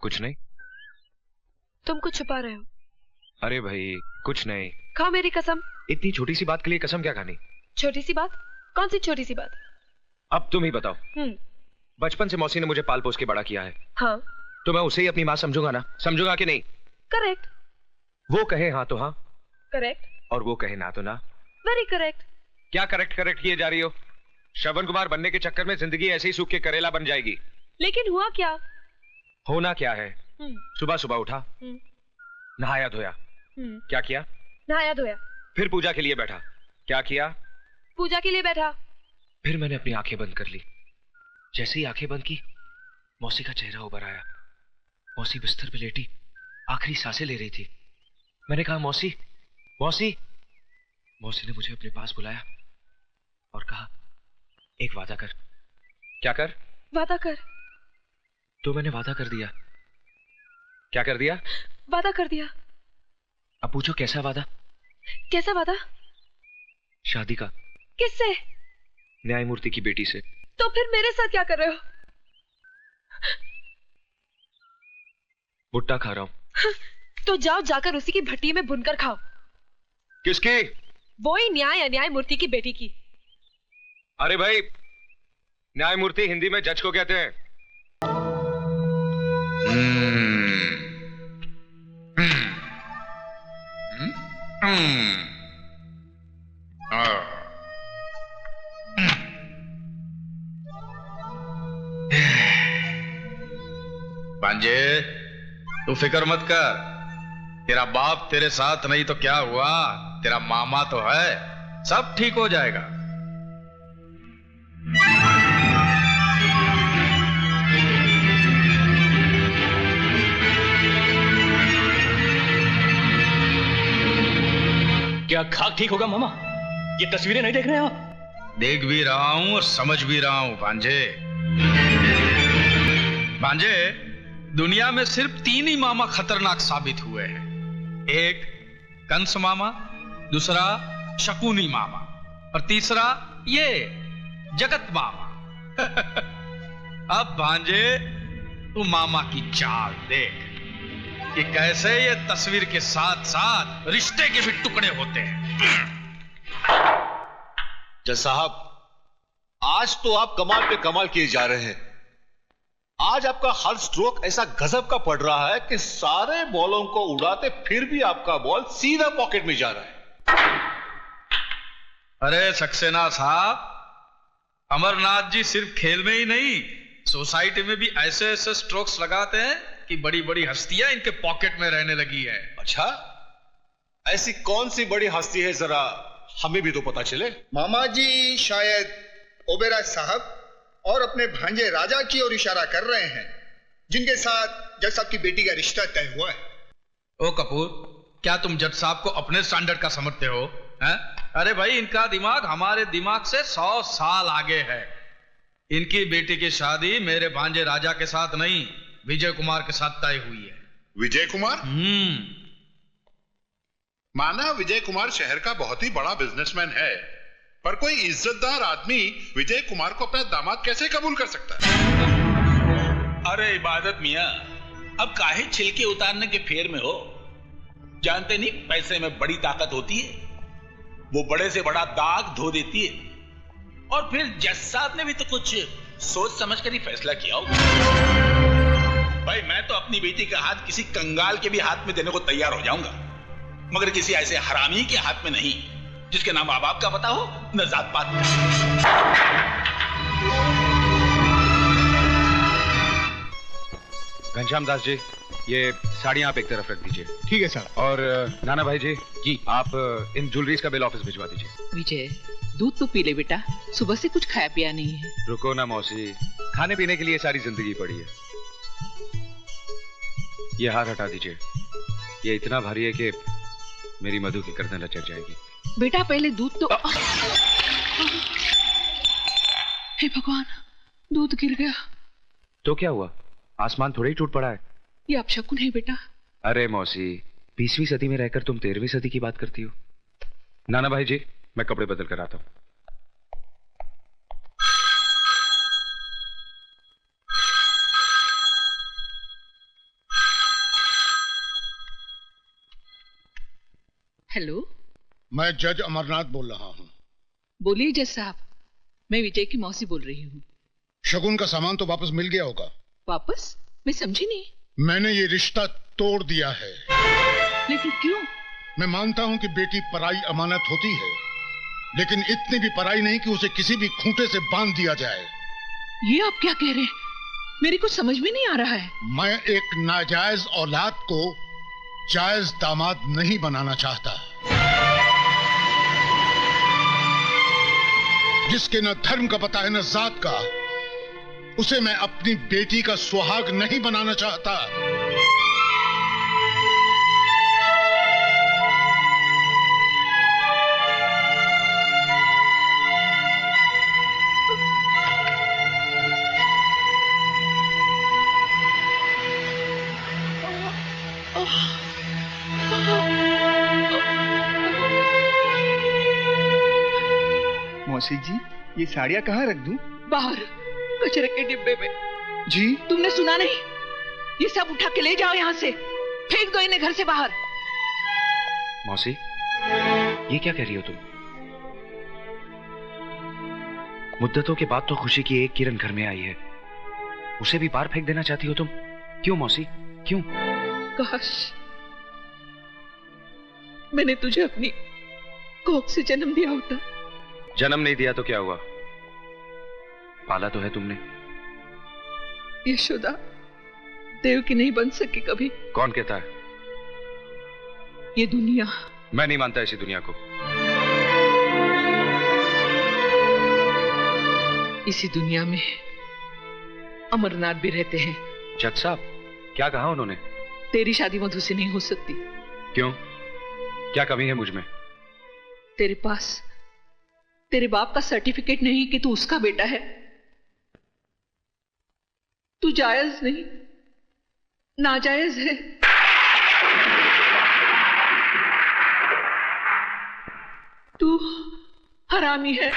कुछ नहीं। तुम कुछ छुपा रहे हो। अरे भाई कुछ नहीं। खाओ मेरी कसम। इतनी छोटी सी बात के लिए कसम क्या खानी? छोटी सी बात? कौन सी छोटी सी बात? अब तुम ही बताओ। बचपन से मौसी ने मुझे पाल पोस के बड़ा किया है। हाँ। तो मैं उसे ही अपनी माँ समझूंगा ना? समझूंगा कि नहीं? करेक्ट। वो कहे हाँ तो हाँ। करेक्ट। और वो कहे ना तो ना। Very correct. क्या करेक्ट करेक्ट किए जा रही हो? श्रवण कुमार बनने के चक्कर में जिंदगी ऐसे ही सूख के करेला बन जाएगी। लेकिन हुआ क्या? होना क्या है? सुबह सुबह उठा, नहाया धोया। क्या किया? नहाया धोया। फिर पूजा के लिए बैठा। क्या किया? पूजा के लिए बैठा। फिर मैंने अपनी आंखें बंद कर ली। जैसे ही आंखें बंद की, मौसी का चेहरा उभर आया। मौसी बिस्तर पे लेटी आखिरी सांसें ले रही थी। मैंने कहा मौसी, मौसी। मौसी ने मुझे अपने पास बुलाया और कहा एक वादा कर। क्या कर? वादा कर। तो मैंने वादा कर दिया। क्या कर दिया? वादा कर दिया। अब पूछो कैसा वादा? कैसा वादा? शादी का। किससे? न्यायमूर्ति की बेटी से। तो फिर मेरे साथ क्या कर रहे हो? भुट्टा खा रहा हूं। तो जाओ जाकर उसी की भट्टी में भुनकर खाओ। किसकी? वो ही न्याय अन्याय मूर्ति की बेटी की। अरे भाई, न्यायमूर्ति हिंदी में जज को कहते हैं। भांजे, तू फिक्र मत कर। तेरा बाप तेरे साथ नहीं तो क्या हुआ, तेरा मामा तो है, सब ठीक हो जाएगा। क्या खाक ठीक होगा मामा? ये तस्वीरें नहीं देख रहे आप? देख भी रहा हूं और समझ भी रहा हूं भांजे। भांजे, दुनिया में सिर्फ 3 ही मामा खतरनाक साबित हुए हैं। एक कंस मामा, दूसरा शकुनी मामा और तीसरा ये जगत मामा। अब भांजे, तू मामा की चाल देख कि कैसे ये तस्वीर के साथ साथ रिश्ते के भी टुकड़े होते हैं। जज साहब, आज तो आप कमाल पे कमाल किए जा रहे हैं। आज आपका हर स्ट्रोक ऐसा गजब का पड़ रहा है कि सारे बॉलों को उड़ाते फिर भी आपका बॉल सीधा पॉकेट में जा रहा है। अरे सक्सेना साहब, अमरनाथ जी सिर्फ खेल में ही नहीं, सोसाइटी में भी ऐसे ऐसे स्ट्रोक्स लगाते हैं कि बड़ी बड़ी हस्तियां इनके पॉकेट में रहने लगी है। अच्छा, ऐसी कौन सी बड़ी हस्ती है, जरा हमें भी तो पता चले। मामा जी शायद ओबेराय साहब और अपने भांजे राजा की ओर इशारा कर रहे हैं, जिनके साथ जज साहब की बेटी का रिश्ता तय हुआ है। ओ कपूर, क्या तुम जज साहब को अपने स्टैंडर्ड का समझते हो? हैं? अरे भाई, इनका दिमाग हमारे दिमाग से 100 साल आगे है। इनकी बेटी की शादी मेरे भांजे राजा के साथ नहीं, विजय कुमार के साथ तय हुई है। विजय कुमार? माना विजय कुमार शहर का बहुत ही बड़ा बिजनेसमैन है, पर कोई इज्जतदार आदमी विजय कुमार को अपना दामाद कैसे कबूल कर सकता है? अरे इबादत मियां, अब काहे छिलके उतारने के फेर में हो? जानते नहीं पैसे में बड़ी ताकत होती है। वो बड़े से बड़ा दाग धो देती है। और फिर जज साहब ने भी तो कुछ सोच समझ कर ही फैसला किया होगा। भाई, मैं तो अपनी बेटी का हाथ किसी कंगाल के भी हाथ में देने को तैयार हो जाऊंगा, मगर किसी ऐसे हरामी के हाथ में नहीं, जिसके नाम माँ बाप का पता हो, न जात पात का। घनश्याम दास जी, ये साड़ियां आप एक तरफ रख दीजिए। ठीक है सर। और नाना भाई जी, आप इन ज्वेलरीज का बिल ऑफिस भिजवा दीजिए। विजय, दूध तो पी ले बेटा, सुबह से कुछ खाया पिया नहीं है। रुको ना मौसी, खाने पीने के लिए सारी जिंदगी पड़ी है। ये हार हटा दीजिए, ये इतना भारी है कि मेरी मधु की गर्दन लचक जाएगी। बेटा पहले दूध तो हे भगवान, दूध गिर गया। तो क्या हुआ? आसमान थोड़ा ही टूट पड़ा है। ये अपशकुन है बेटा। अरे मौसी, 20वीं सदी में रहकर तुम 13वीं सदी की बात करती हो। नाना भाई जी, मैं कपड़े बदल कर आता हूं। हेलो, मैं जज अमरनाथ बोल रहा हूँ। बोलिए जज साहब, मैं विजय की मौसी बोल रही हूँ। शगुन का सामान तो वापस मिल गया होगा। वापस? मैं समझी नहीं। मैंने ये रिश्ता तोड़ दिया है। लेकिन क्यों? मैं मानता हूँ कि बेटी पराई अमानत होती है, लेकिन इतनी भी पराई नहीं कि उसे किसी भी खूंटे से बांध दिया जाए। ये आप क्या कह रहे हैं? मेरी कुछ समझ में नहीं आ रहा है। मैं एक नाजायज औलाद को जायज दामाद नहीं बनाना चाहता। जिसके न धर्म का पता है न जात का, उसे मैं अपनी बेटी का सुहाग नहीं बनाना चाहता। मौसी जी, ये साड़ियाँ कहाँ रख दूं? बाहर कचरे के डिब्बे में। जी? तुमने सुना नहीं? ये सब उठा के ले जाओ यहाँ से, फेंक दो इन्हें घर से बाहर। मौसी, ये क्या कह रही हो तुम? मुद्दतों के बाद तो खुशी की एक किरण घर में आई है, उसे भी बाहर फेंक देना चाहती हो तुम? क्यों मौसी, क्यों? काश मैंने तुझे अपनी कोख से जन्म दिया होता। जन्म नहीं दिया तो क्या हुआ? पाला तो है तुमने। यशोदा देव की नहीं बन सकी कभी। कौन कहता है? ये दुनिया। मैं नहीं मानता इसी दुनिया को। इसी दुनिया में अमरनाथ भी रहते हैं। जज साहब, क्या कहा उन्होंने? तेरी शादी मधु से नहीं हो सकती। क्यों? क्या कमी है मुझ में? तेरे पास तेरे बाप का सर्टिफिकेट नहीं कि तू उसका बेटा है। तू जायज नहीं, नाजायज है। तू हरामी है।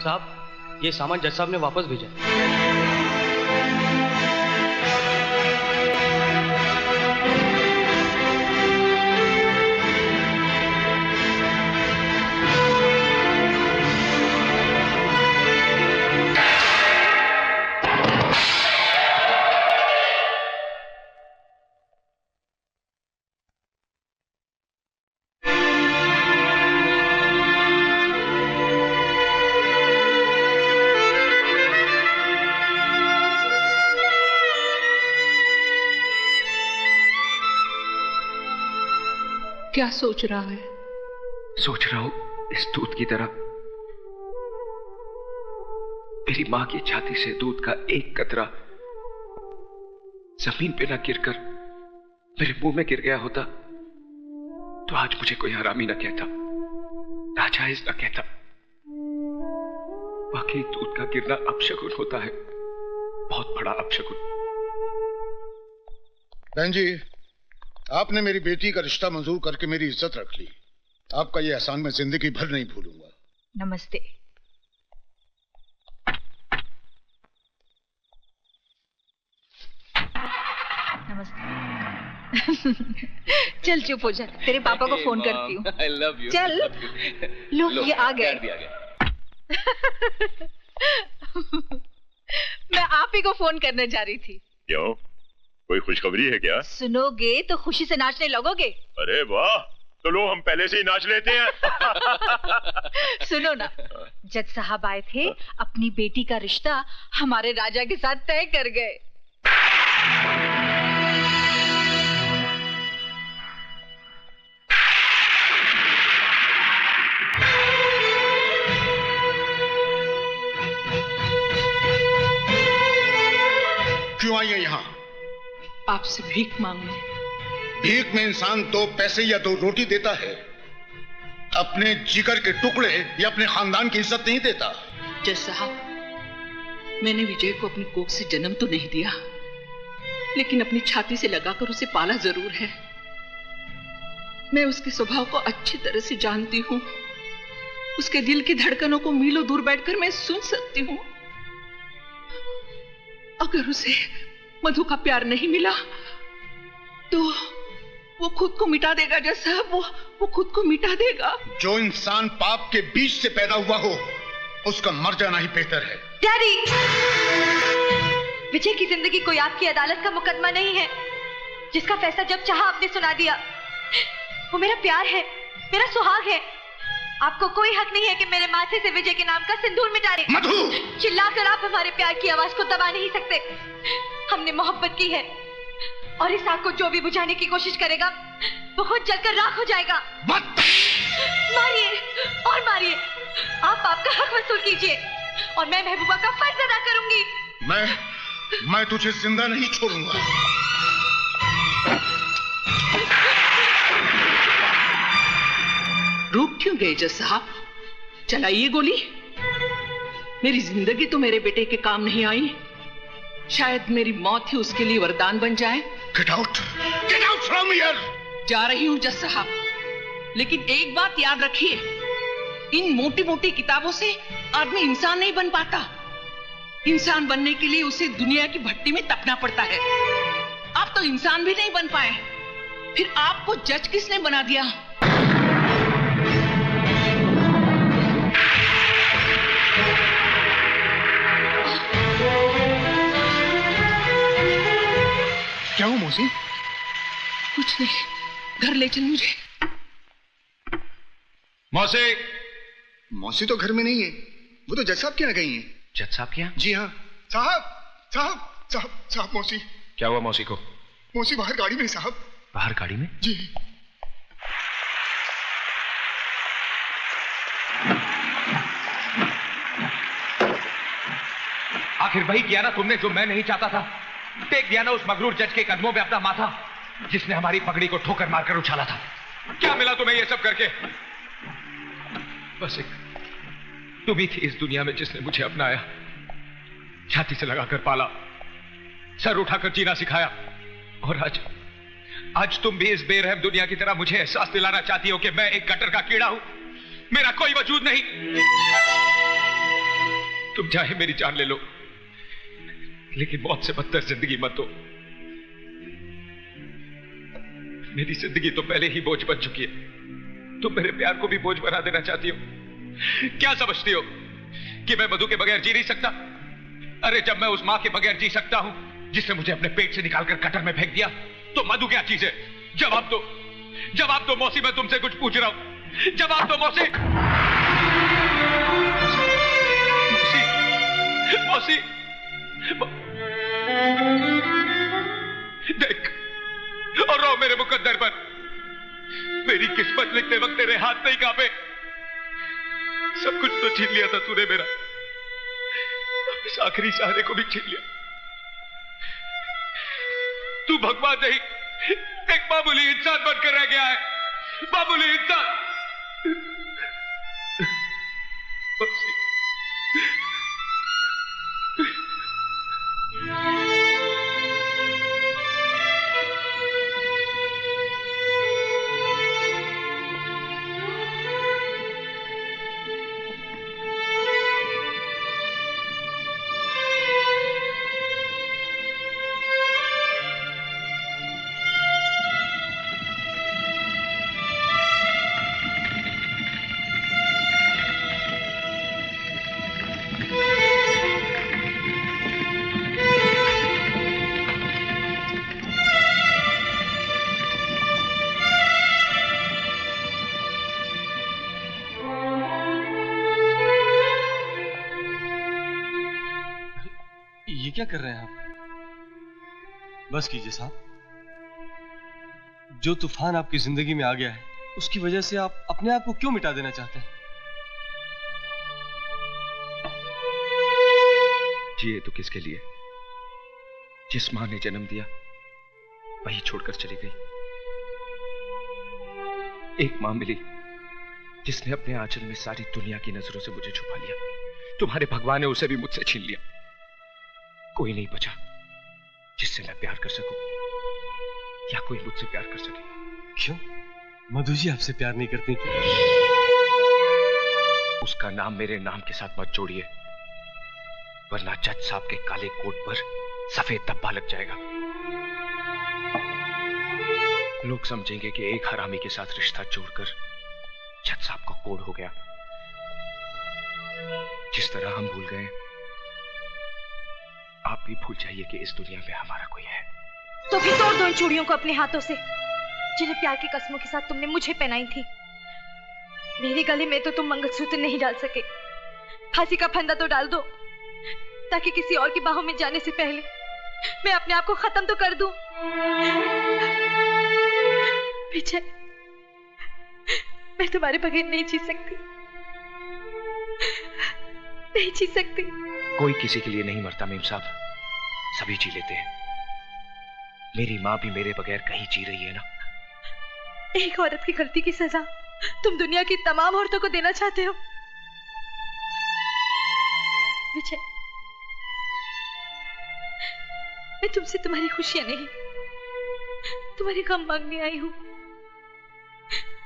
साहब, ये सामान जज साहब ने वापस भेजा। क्या सोच रहा है? सोच रहा हूं इस दूध की तरह मेरी मां की छाती से दूध का एक कतरा जमीन पे ना गिरकर मेरे मुंह में गिर गया होता तो आज मुझे कोई हरामी ना कहता, नाजायज ना कहता। बाकी दूध का गिरना अपशगुन होता है, बहुत बड़ा अपशगुन। बहन जी, आपने मेरी बेटी का रिश्ता मंजूर करके मेरी इज्जत रख ली। आपका ये एहसान मैं जिंदगी भर नहीं भूलूंगा। नमस्ते। नमस्ते। चल चुप हो जा, तेरे पापा को फोन करती हूँ। I love you. चल। लो ये आ गए। मैं आप ही को फोन करने जा रही थी। क्यों, कोई खुशखबरी है क्या? सुनोगे तो खुशी से नाचने लगोगे। अरे वाह, तो लो हम पहले से ही नाच लेते हैं। सुनो ना, जज साहब आए थे, अपनी बेटी का रिश्ता हमारे राजा के साथ तय कर गए। क्यों आई है यहाँ? आपसे भीख मांगने। भीख में इंसान 2 पैसे या 2 रोटी देता है, अपने जिगर के टुकड़े या अपने खानदान की इज्जत नहीं देता। जज साहब, मैंने विजय को अपनी कोख से जन्म तो नहीं दिया, लेकिन अपनी छाती से लगाकर उसे पाला जरूर है। मैं उसके स्वभाव को अच्छी तरह से जानती हूँ। उसके दिल की धड़कनों को मीलों दूर बैठकर मैं सुन सकती हूँ। अगर उसे मधु का प्यार नहीं मिला तो वो खुद को मिटा देगा जज साहब, वो खुद को मिटा देगा। जो इंसान पाप के बीज से पैदा हुआ हो उसका मर जाना ही बेहतर है। डैडी, विजय की जिंदगी कोई आपकी अदालत का मुकदमा नहीं है जिसका फैसला जब चाहा आपने सुना दिया। वो मेरा प्यार है, मेरा सुहाग है। आपको कोई हक नहीं है कि मेरे माथे से विजय के नाम का सिंदूर मिटा दें। मधु! चिल्लाकर आप हमारे प्यार की आवाज को दबा नहीं सकते। हमने मोहब्बत की है और इस आग को जो भी बुझाने की कोशिश करेगा वो खुद जलकर राख हो जाएगा। मारिए और मारिए, आप आपका हक वसूल कीजिए और मैं महबूबा का फर्ज अदा करूंगी। मैं तुझे जिंदा नहीं छोड़ूंगा। रुक क्यों गए जज साहब? चलाइए गोली। मेरी जिंदगी तो मेरे बेटे के काम नहीं आई, शायद मेरी मौत ही उसके लिए वरदान बन जाए। Get out from here! जा रही हूं जज साहब, लेकिन एक बात याद रखिए, इन मोटी मोटी किताबों से आदमी इंसान नहीं बन पाता। इंसान बनने के लिए उसे दुनिया की भट्टी में तपना पड़ता है। आप तो इंसान भी नहीं बन पाए, फिर आपको जज किसने बना दिया? क्या हुआ मौसी? कुछ नहीं, घर ले चल मुझे। मौसी तो घर में नहीं है, वो तो जज साहब के यहाँ गई हैं। जज साहब के यहाँ? जी हाँ। साहब मौसी। क्या हुआ मौसी को? मौसी बाहर गाड़ी में साहब। बाहर गाड़ी में? जी। आखिर वही किया ना तुमने जो मैं नहीं चाहता था। टेक दिया ना उस मगरूर जज के कदमों पे अपना माथा, जिसने हमारी पगड़ी को ठोकर मारकर उछाला था। क्या मिला तुम्हें ये सब करके? बस एक तुम ही थी इस दुनिया में जिसने मुझे अपनाया, छाती से लगाकर पाला, सर उठाकर जीना सिखाया। और आज तुम भी इस बेरहम दुनिया की तरह मुझे एहसास दिलाना चाहती हो कि मैं एक गटर का कीड़ा हूं, मेरा कोई वजूद नहीं। तुम चाहे मेरी जान ले लो, लेकिन मौत से बदतर जिंदगी मत दो। मेरी जिंदगी तो पहले ही बोझ बन चुकी है, तुम मेरे प्यार को भी बोझ बना देना चाहती हो। क्या समझती हो कि मैं मधु के बगैर जी नहीं सकता? अरे जब मैं उस मां के बगैर जी सकता हूं जिसने मुझे अपने पेट से निकालकर कटर में फेंक दिया, तो मधु क्या चीज है? जवाब दो मौसी, मैं तुमसे कुछ पूछ रहा हूं। जवाब दो मौसी। मौसी, देख और रो मेरे मुकद्दर पर। मेरी किस्मत लिखते वक्त तेरे हाथ नहीं कांपे। सब कुछ तो छीन लिया था तूने मेरा, इस आखिरी सहारे को भी छीन लिया। तू भगवान नहीं, एक मामूली इंसान बनकर रह गया है, मामूली इंसान। क्या कर रहे हैं आप? बस कीजिए साहब। जो तूफान आपकी जिंदगी में आ गया है, उसकी वजह से आप अपने आप को क्यों मिटा देना चाहते हैं? जिए तो किसके लिए? जिस मां ने जन्म दिया वही छोड़कर चली गई। एक मां मिली जिसने अपने आंचल में सारी दुनिया की नजरों से मुझे छुपा लिया। तुम्हारे भगवान ने उसे भी मुझसे छीन लिया। कोई नहीं बचा जिससे मैं प्यार कर सकूं या कोई मुझसे प्यार कर सके। क्यों? मधु जी आपसे प्यार नहीं करती क्या? उसका नाम मेरे नाम के साथ मत जोड़िए, वरना जज साहब के काले कोट पर सफेद धब्बा लग जाएगा। लोग समझेंगे कि एक हरामी के साथ रिश्ता जोड़कर जज साहब को कोड हो गया। जिस तरह हम भूल गए, आप भी भूल जाइए कि इस दुनिया में हमारा कोई है। तो फिर तोड़ दो इन चूड़ियों को अपने हाथों से, जिन्हें प्यार की कसमों के साथ तुमने मुझे पहनाई थी। मेरे गले में तो तुम मंगलसूत्र नहीं डाल सके, फांसी का फंदा तो डाल दो, ताकि किसी और की बाहों में जाने से पहले मैं अपने आप को खत्म तो कर दूं। विजय, मैं तुम्हारे बगैर नहीं जी सकती, नहीं जी सकती। कोई किसी के लिए नहीं मरता मेम साहब, सभी जी लेते हैं। मेरी माँ भी मेरे बगैर कहीं जी रही है ना। एक औरत की गलती की सजा तुम दुनिया की तमाम औरतों को देना चाहते हो। विजय, मैं तुमसे तुम्हारी खुशियां नहीं, तुम्हारे गम मांगने आई हूं।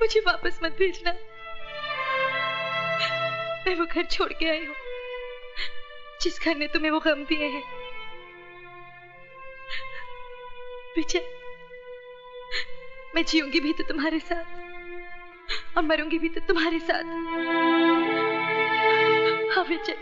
मुझे वापस मत भेजना। मैं वो घर छोड़ के आई हूं जिस घर ने तुम्हें वो गम दिए हैं। विजय, मैं जीऊंगी भी तो तुम्हारे साथ और मरूंगी भी तो तुम्हारे साथ। हाँ विजय।